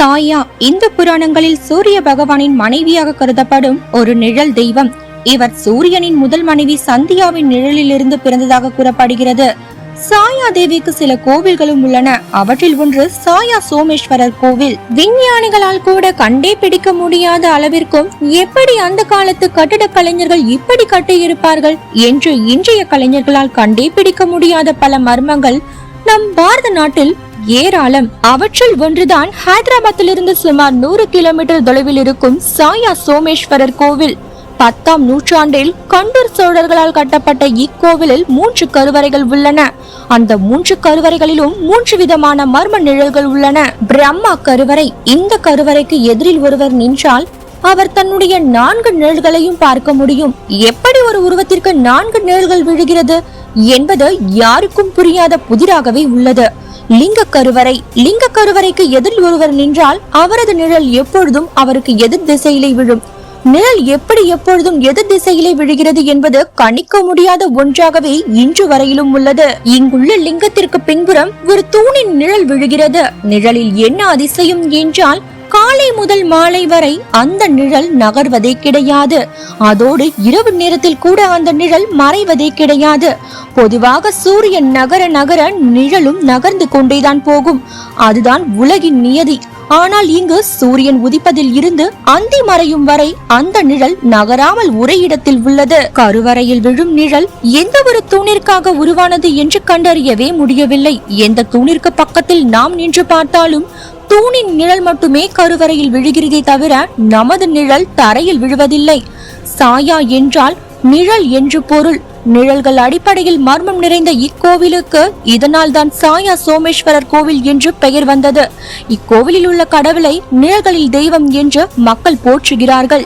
சாயா இந்து புராணங்களில் சூரிய பகவானின் மனைவியாக கருதப்படும் ஒரு நிழல் தெய்வம். இவர் சூரியனின் முதல் மனைவி சந்தியாவின் நிழலிலிருந்து பிறந்ததாக கூறப்படுகிறது. சாயா தேவிக்கு சில கோவில்களும் உள்ளன. அவற்றில் ஒன்று சாயா சோமேஸ்வரர் கோவில். விஞ்ஞானிகளால் கூட கண்டே பிடிக்க முடியாத அளவிற்கும் எப்படி அந்த காலத்து கட்டிட கலைஞர்கள் இப்படி கட்டியிருப்பார்கள் என்று இன்றைய கலைஞர்களால் கண்டே பிடிக்க முடியாத பல மர்மங்கள் நம் பாரத நாட்டில் ஏராளம். அவற்றில் ஒன்றுதான் ஹைதராபாத்திலிருந்து சுமார் 100 கிலோமீட்டர் தொலைவில் இருக்கும் சாயா சோமேஸ்வரர் கோவில். 10ஆம் நூற்றாண்டில் கண்டூர் சோழர்களால் கட்டப்பட்ட இக்கோவிலில் 3 கருவறைகள் உள்ளன. அந்த 3 கருவறைகளிலும் 3 விதமான மர்ம நிழல்கள் உள்ளன. பிரம்மா கருவறை. இந்த கருவறைக்கு எதிரில் ஒருவர் நின்றால் அவர் தன்னுடைய 4 நிழல்களையும் பார்க்க முடியும். எப்படி ஒரு உருவத்திற்கு 4 நிழல்கள் விழுகிறது என்பது யாருக்கும் புரியாத புதிராகவே உள்ளது. லிங்க கருவறை. லிங்க கருவறைக்கு எதிரில் ஒருவர் நின்றால் அவரது நிழல் எப்பொழுதும் அவருக்கு எதிர் திசையிலே விழும். நிழல் எப்படி எப்பொழுதும் எதிர் திசையிலே விழுகிறது என்பது கணிக்க முடியாத ஒன்றாகவே இன்று வரையிலும் உள்ளது. இங்குள்ள லிங்கத்திற்கு பின்புறம் ஒரு தூணின் நிழல் விழுகிறது. நிழலில் என்ன அதிசயம் என்றால் காலை முதல் மாலை வரை அந்த நிழல் நகர்வதே கிடையாது. அதோடு இரவு நேரத்தில் கூட அந்த நிழல் மறைவதே கிடையாது. பொதுவாக சூரியன் நகர நகர நிழலும் நகர்ந்து கொண்டேதான் போகும். அதுதான் உலகின் நியதி. ஆனால் இங்கு சூரியன் உதிப்பதில் இருந்து அந்தி மறையும் வரை அந்த நிழல் நகராமல் ஒரே இடத்தில் உள்ளது. கருவறையில் விழும் நிழல் எந்த ஒரு தூணிற்காக உருவானது என்று கண்டறியவே முடியவில்லை. எந்த தூணிற்கு பக்கத்தில் நாம் நின்று பார்த்தாலும் தூணின் நிழல் மட்டுமே கருவறையில் விழுகிறதே தவிர நமது நிழல் தரையில் விழுவதில்லை. சாயா என்றால் நிழல் என்று பொருள். நிழல்கள் அடிப்படையில் மர்மம் நிறைந்த இக்கோவிலுக்கு இதனால் தான் சாயா சோமேஸ்வரர் கோவில் என்று பெயர் வந்தது. இக்கோவிலில் உள்ள கடவுளை நிழல்களில் தெய்வம் என்று மக்கள் போற்றுகிறார்கள்.